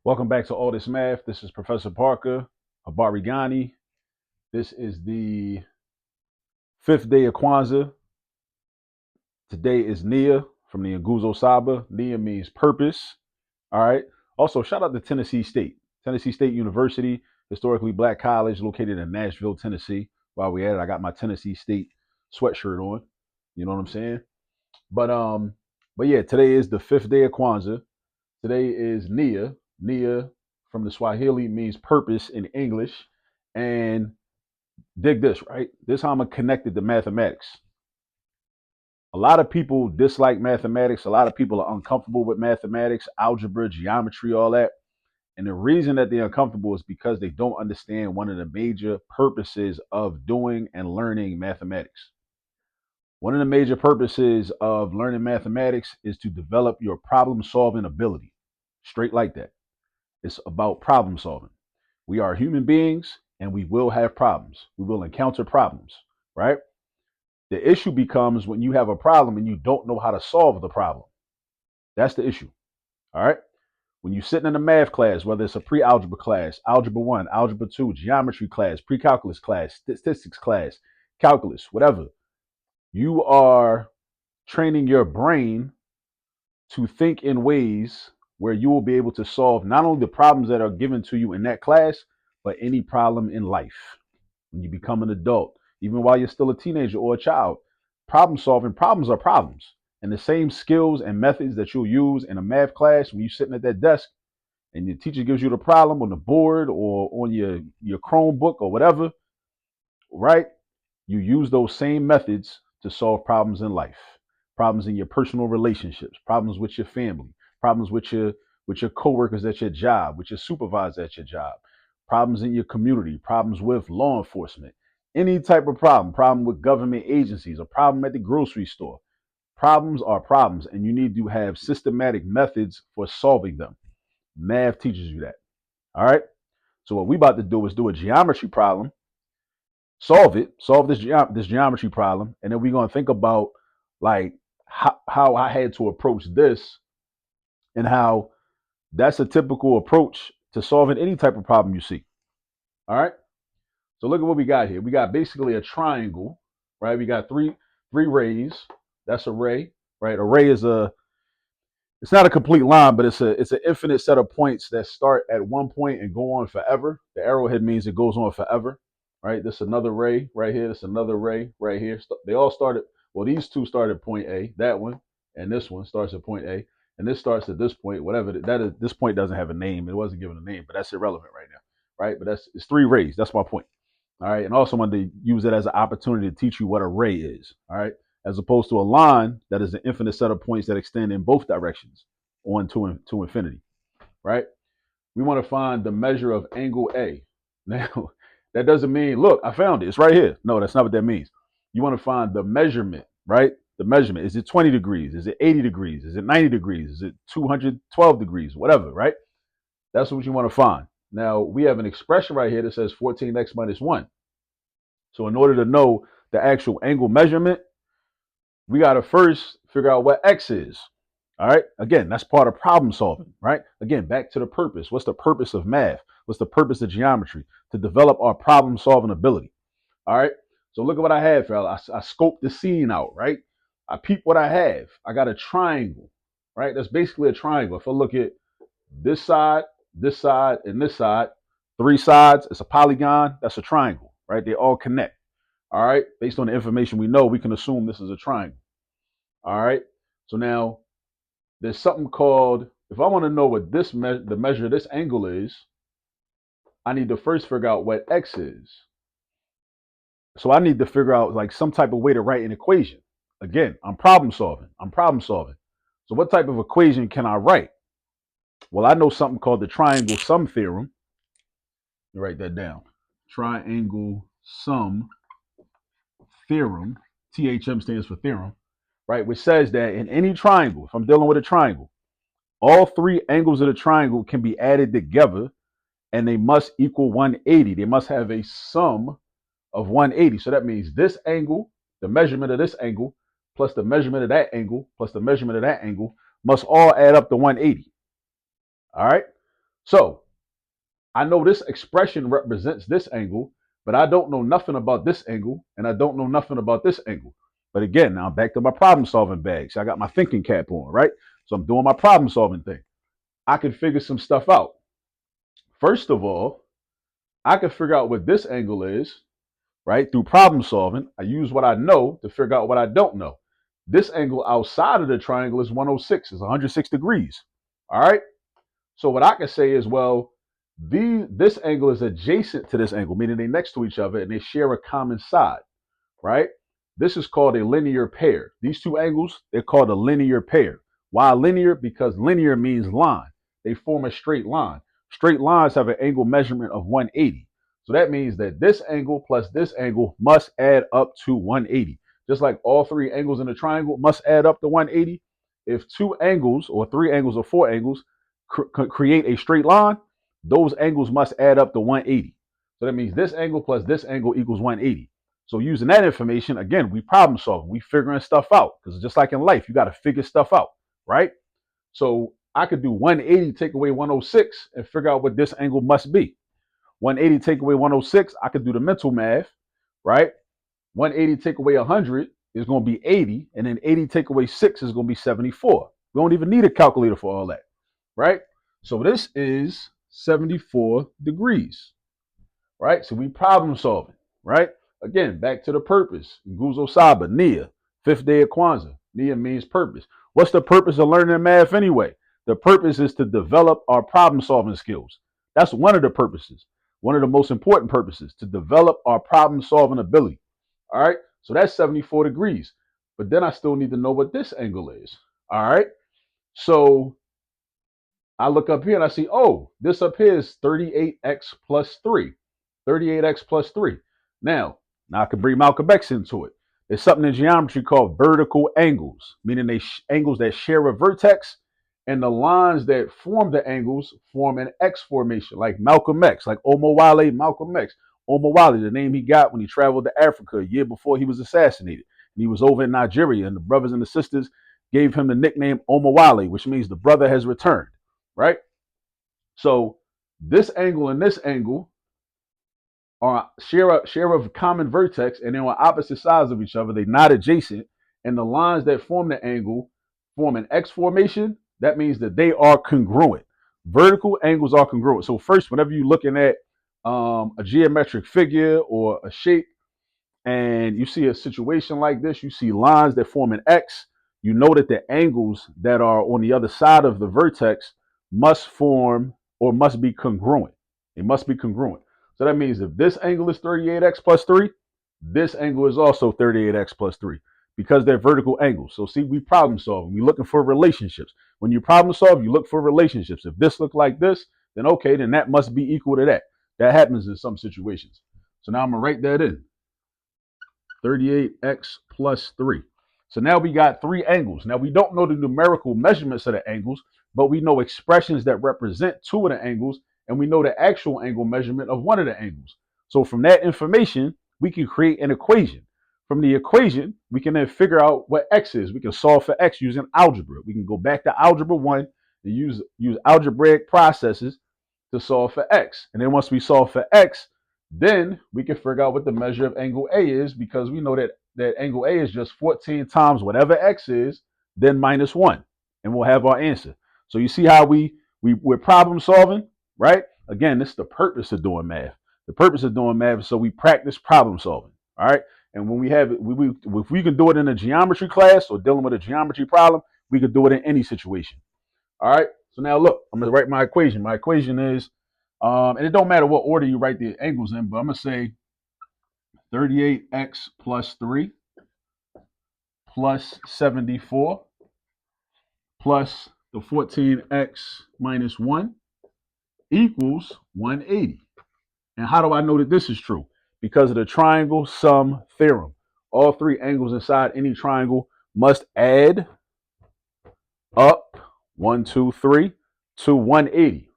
Welcome back to All This Math. This is Professor Parker Habarigani. This is the fifth day of Kwanzaa. Today is Nia from the Nguzo Saba. Nia means purpose. All right. Also, shout out to Tennessee State. Tennessee State University, historically black college located in Nashville, Tennessee. While we at it, I got my Tennessee State sweatshirt on. You know what I'm saying? But yeah, today is the fifth day of Kwanzaa. Today is Nia. Nia from the Swahili means purpose in English. And dig this, right? This is how I'm connected to mathematics. A lot of people dislike mathematics. A lot of people are uncomfortable with mathematics, algebra, geometry, all that. And the reason that they're uncomfortable is because they don't understand one of the major purposes of doing and learning mathematics. One of the major purposes of learning mathematics is to develop your problem solving ability. Straight like that. It's about problem solving. We are human beings and we will have problems. We will encounter problems, right? The issue becomes when you have a problem and you don't know how to solve the problem. That's the issue. All right. When you're sitting in a math class, whether it's a pre-algebra class, algebra 1, algebra 2, geometry class, pre-calculus class, statistics class, calculus, whatever, you are training your brain to think in ways where you will be able to solve not only the problems that are given to you in that class, but any problem in life. When you become an adult, even while you're still a teenager or a child, problem solving, problems are problems. And the same skills and methods that you'll use in a math class when you're sitting at that desk and your teacher gives you the problem on the board or on your Chromebook or whatever, right? You use those same methods to solve problems in life, problems in your personal relationships, problems with your family, problems with your coworkers at your job, with your supervisor at your job, problems in your community, problems with law enforcement, any type of problem with government agencies, a problem at the grocery store. Problems are problems, and you need to have systematic methods for solving them. Math teaches you that. All right. So what we about to do is do a geometry problem, solve this geometry problem, and then we're gonna think about like how I had to approach this and how that's a typical approach to solving any type of problem you see. All right. So look at what we got here. We got basically a triangle, right? We got three rays. That's a ray, right? A ray is it's not a complete line, but it's an infinite set of points that start at one point and go on forever. The arrowhead means it goes on forever, right? This is another ray right here. This is another ray right here. They all started. Well, these two start at point A. That one and this one starts at point A, and this starts at this point. Whatever that is, this point doesn't have a name. It wasn't given a name, but that's irrelevant right now, right? But it's three rays. That's my point. All right, and also wanted to use it as an opportunity to teach you what a ray is. All right, as opposed to a line that is an infinite set of points that extend in both directions on to infinity, right? We want to find the measure of angle A. Now, that doesn't mean, look, I found it. It's right here. No, that's not what that means. You want to find the measurement, right? The measurement. Is it 20 degrees? Is it 80 degrees? Is it 90 degrees? Is it 212 degrees? Whatever, right? That's what you want to find. Now, we have an expression right here that says 14x minus 1. So in order to know the actual angle measurement, we got to first figure out what x is. All right. Again, that's part of problem solving, right? Again, back to the purpose. What's the purpose of math? What's the purpose of geometry? To develop our problem solving ability. All right. So look at what I have, fella. I scoped the scene out, right? I peep what I have. I got a triangle, right? That's basically a triangle. If I look at this side, and this side, three sides, it's a polygon. That's a triangle, right? They all connect. All right. Based on the information we know, we can assume this is a triangle. All right. So now there's something called, if I want to know what the measure of this angle is, I need to first figure out what x is. So I need to figure out like some type of way to write an equation. Again, I'm problem solving. So what type of equation can I write? Well, I know something called the triangle sum theorem. Let me write that down. Triangle sum theorem. THM stands for theorem, right? Which says that in any triangle, if I'm dealing with a triangle, all three angles of the triangle can be added together and they must equal 180. They must have a sum of 180. So that means this angle, the measurement of this angle, plus the measurement of that angle, plus the measurement of that angle, must all add up to 180. All right. So I know this expression represents this angle, but I don't know nothing about this angle, and I don't know nothing about this angle. But again, now back to my problem solving bag. So I got my thinking cap on, right? So I'm doing my problem solving thing. I can figure some stuff out. First of all, I can figure out what this angle is, right? Through problem solving. I use what I know to figure out what I don't know. This angle outside of the triangle is 106, is 106 degrees. All right. So what I can say is, well, this angle is adjacent to this angle, meaning they're next to each other and they share a common side, right? This is called a linear pair. These two angles, they're called a linear pair. Why linear? Because linear means line. They form a straight line. Straight lines have an angle measurement of 180. So that means that this angle plus this angle must add up to 180. Just like all three angles in a triangle must add up to 180. If two angles or three angles or four angles create a straight line, those angles must add up to 180. So that means this angle plus this angle equals 180. So using that information, again, we problem solving, we figuring stuff out. Because just like in life, you got to figure stuff out, right? So I could do 180 take away 106 and figure out what this angle must be. 180 take away 106, I could do the mental math, right? 180 take away 100 is going to be 80, and then 80 take away 6 is going to be 74. We don't even need a calculator for all that, right? So this is 74 degrees, right? So we problem solving, right? Again, back to the purpose. Nguzo Saba, Nia, fifth day of Kwanzaa. Nia means purpose. What's the purpose of learning math anyway? The purpose is to develop our problem solving skills. That's one of the purposes. One of the most important purposes, to develop our problem solving ability. All right. So that's 74 degrees. But then I still need to know what this angle is. All right. So I look up here and I see, oh, this up here is 38x plus 3. 38x plus 3. Now I can bring Malcolm X into it. There's something in geometry called vertical angles, meaning angles that share a vertex, and the lines that form the angles form an X formation, like Malcolm X, like Omowale Malcolm X. Omowale, the name he got when he traveled to Africa a year before he was assassinated. And he was over in Nigeria, and the brothers and the sisters gave him the nickname Omowale, which means the brother has returned, right? So this angle and this angle are share a common vertex, and they're on opposite sides of each other. They're not adjacent, and the lines that form the angle form an X formation. That means that they are congruent. Vertical angles are congruent. So first, whenever you're looking at a geometric figure or a shape, and you see a situation like this, you see lines that form an X, you know that the angles that are on the other side of the vertex must form or must be congruent. They must be congruent. So that means if this angle is 38x plus 3, this angle is also 38x plus 3 because they're vertical angles. So see, we problem solving. We're looking for relationships. When you problem solve, you look for relationships. If this look like this, then okay, then that must be equal to that. That happens in some situations. So now I'm going to write that in. 38x plus 3. So now we got three angles. Now we don't know the numerical measurements of the angles, but we know expressions that represent two of the angles, and we know the actual angle measurement of one of the angles. So from that information, we can create an equation. From the equation, we can then figure out what x is. We can solve for x using algebra. We can go back to algebra 1 and use algebraic processes to solve for x. And then once we solve for x, then we can figure out what the measure of angle A is, because we know that angle A is just 14 times whatever x is, then minus 1. And we'll have our answer. So you see how we're problem solving, right? Again, this is the purpose of doing math. The purpose of doing math is so we practice problem solving, all right? And when we have it, if we can do it in a geometry class or dealing with a geometry problem, we could do it in any situation. All right. So now look, I'm going to write my equation. My equation is, and it don't matter what order you write the angles in, but I'm going to say 38x plus 3 plus 74 plus the 14x minus 1 equals 180. And how do I know that this is true? Because of the triangle sum theorem. All three angles inside any triangle must add up 1, 2, 3 to 180.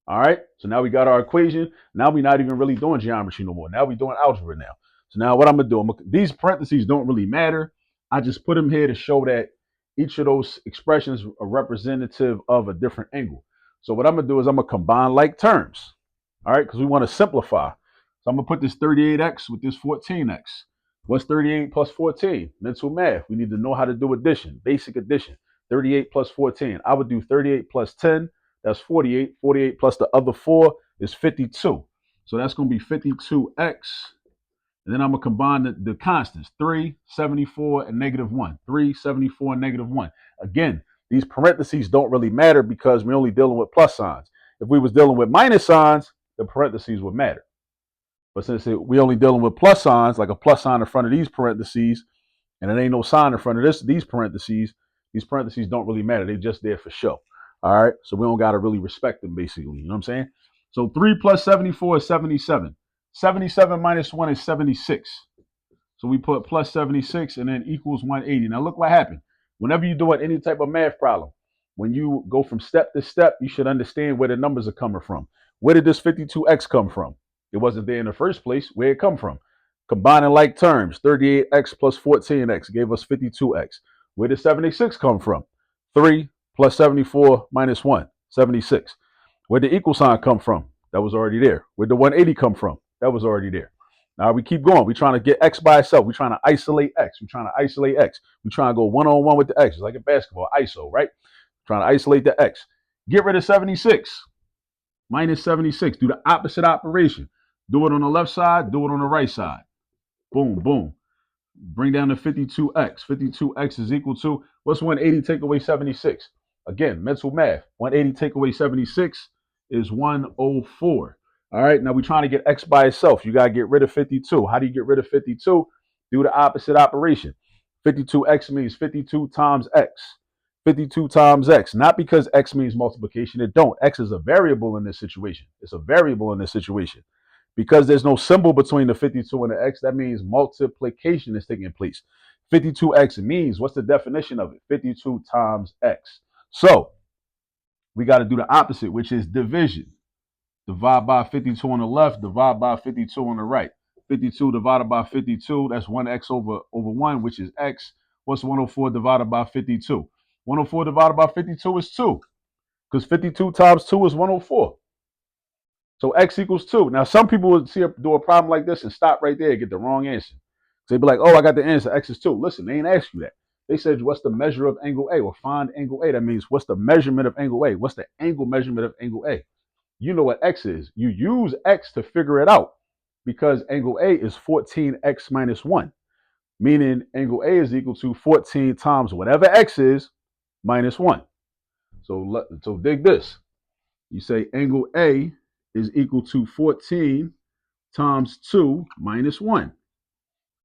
All right. So now we got our equation. Now we're not even really doing geometry no more. Now we're doing algebra now. So now what I'm going to do, these parentheses don't really matter. I just put them here to show that each of those expressions are representative of a different angle. So what I'm going to do is I'm going to combine like terms. All right, because we want to simplify. So I'm going to put this 38x with this 14x. What's 38 plus 14? Mental math. We need to know how to do addition, basic addition. 38 plus 14. I would do 38 plus 10. That's 48. 48 plus the other 4 is 52. So that's going to be 52x. And then I'm going to combine the constants, 3, 74, and negative 1. 3, 74, and negative 1. Again, these parentheses don't really matter because we're only dealing with plus signs. If we was dealing with minus signs, the parentheses would matter. But since we're only dealing with plus signs, like a plus sign in front of these parentheses, and there ain't no sign in front of these parentheses don't really matter. They're just there for show. All right? So we don't got to really respect them, basically. You know what I'm saying? So 3 plus 74 is 77. 77 minus 1 is 76. So we put plus 76 and then equals 180. Now look what happened. Whenever you're doing any type of math problem, when you go from step to step, you should understand where the numbers are coming from. Where did this 52x come from? It wasn't there in the first place. Where it come from? Combining like terms, 38x plus 14x gave us 52x. Where did 76 come from? 3 plus 74 minus 1, 76. Where did the equal sign come from? That was already there. Where did the 180 come from? That was already there. Now we keep going. We're trying to get x by itself. We're trying to isolate x. We're trying to isolate x. We're trying to go one-on-one with the x. It's like in basketball, ISO, right? Trying to isolate the x. Get rid of 76. Minus 76. Do the opposite operation. Do it on the left side. Do it on the right side. Boom, boom. Bring down to 52x. 52x is equal to, what's 180 take away 76? Again, mental math. 180 take away 76 is 104. All right, now we're trying to get x by itself. You got to get rid of 52. How do you get rid of 52? Do the opposite operation. 52x means 52 times x. 52 times x. Not because x means multiplication. It don't. X is a variable in this situation. It's a variable in this situation. Because there's no symbol between the 52 and the x, that means multiplication is taking place. 52x means, what's the definition of it? 52 times x. So we got to do the opposite, which is division. Divide by 52 on the left, divide by 52 on the right. 52 divided by 52, that's 1x over 1, which is x. What's 104 divided by 52? 104 divided by 52 is 2, because 52 times 2 is 104. So x equals 2. Now, some people would do a problem like this and stop right there and get the wrong answer. So they'd be like, oh, I got the answer. X is 2. Listen, they ain't asked you that. They said, what's the measure of angle A? Or find angle A. That means, what's the measurement of angle A? What's the angle measurement of angle A? You know what x is. You use x to figure it out because angle A is 14x minus 1, meaning angle A is equal to 14 times whatever x is minus 1. So dig this. You say angle A is equal to 14 times 2 minus 1.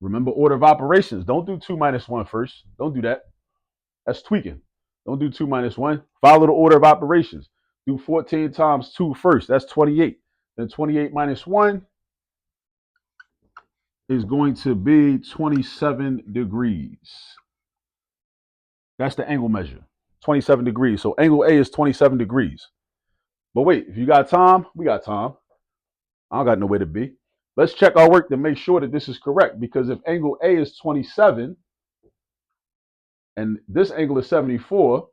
Remember order of operations. Don't do 2 minus 1 first. Don't do that. That's tweaking. Don't do 2 minus 1. Follow the order of operations. Do 14 times 2 first. That's 28. Then 28 minus 1 is going to be 27 degrees. That's the angle measure. 27 degrees. So angle A is 27 degrees. But wait, if you got time, we got time. I don't got nowhere to be. Let's check our work to make sure that this is correct. Because if angle A is 27 and this angle is 74,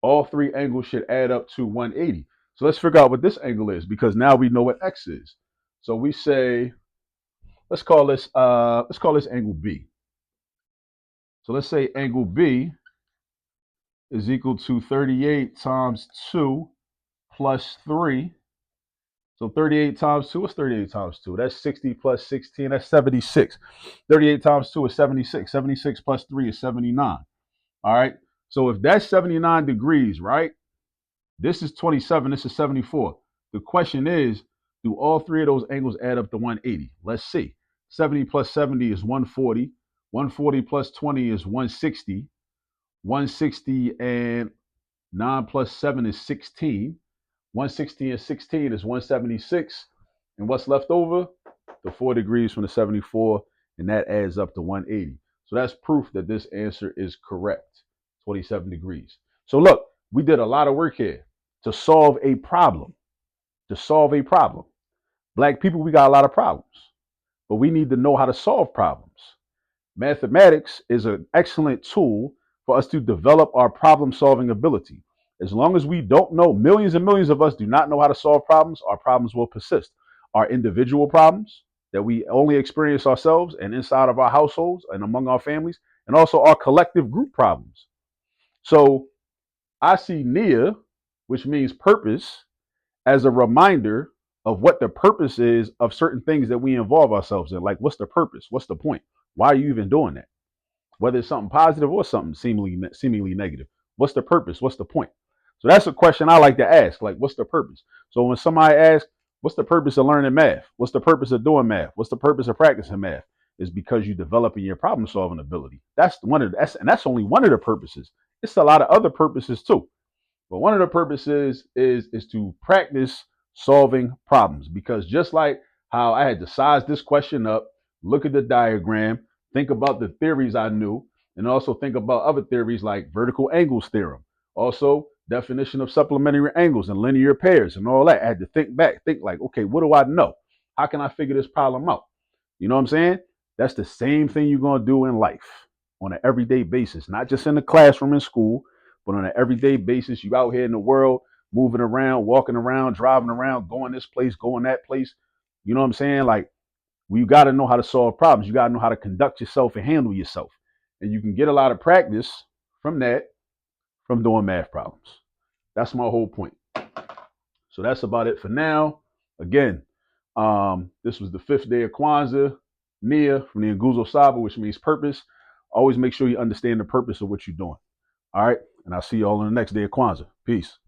all three angles should add up to 180. So let's figure out what this angle is because now we know what x is. So we say, let's call this angle B. So let's say angle B is equal to 38 times 2 plus 3. So 38 times 2 is 38 times 2. That's 60 plus 16. That's 76. 38 times 2 is 76. 76 plus 3 is 79. All right. So if that's 79 degrees, right? This is 27. This is 74. The question is, do all three of those angles add up to 180? Let's see. 70 plus 70 is 140. 140 plus 20 is 160. 160 and 9 plus 7 is 16. 160 and 16 is 176. And what's left over? The 4 degrees from the 74, and that adds up to 180. So that's proof that this answer is correct, 27 degrees. So look, we did a lot of work here to solve a problem. To solve a problem. Black people, we got a lot of problems, but we need to know how to solve problems. Mathematics is an excellent tool for us to develop our problem-solving ability. As long as we don't know, millions and millions of us do not know how to solve problems, our problems will persist. Our individual problems that we only experience ourselves and inside of our households and among our families, and also our collective group problems. So I see Nia, which means purpose, as a reminder of what the purpose is of certain things that we involve ourselves in. Like, what's the purpose? What's the point? Why are you even doing that? Whether it's something positive or something seemingly negative. What's the purpose? What's the point? So that's a question I like to ask. Like, what's the purpose? So when somebody asks, what's the purpose of learning math? What's the purpose of doing math? What's the purpose of practicing math? Is because you're developing your problem solving ability. That's only one of the purposes. It's a lot of other purposes too. But one of the purposes is to practice solving problems, because just like how I had to size this question up, look at the diagram, think about the theories I knew, and also think about other theories like vertical angles theorem, also definition of supplementary angles and linear pairs and all that. I had to think like, okay, what do I know? How can I figure this problem out? You know what I'm saying? That's the same thing you're going to do in life on an everyday basis, not just in the classroom in school, but on an everyday basis. You out here in the world, moving around, walking around, driving around, going this place, going that place. You know what I'm saying? Like, you got to know how to solve problems. You got to know how to conduct yourself and handle yourself. And you can get a lot of practice from that, from doing math problems. That's my whole point. So that's about it for now. Again, this was the 5th day of Kwanzaa, Nia from the Nguzo Saba, which means purpose. Always make sure you understand the purpose of what you're doing. All right. And I'll see you all on the next day of Kwanzaa. Peace.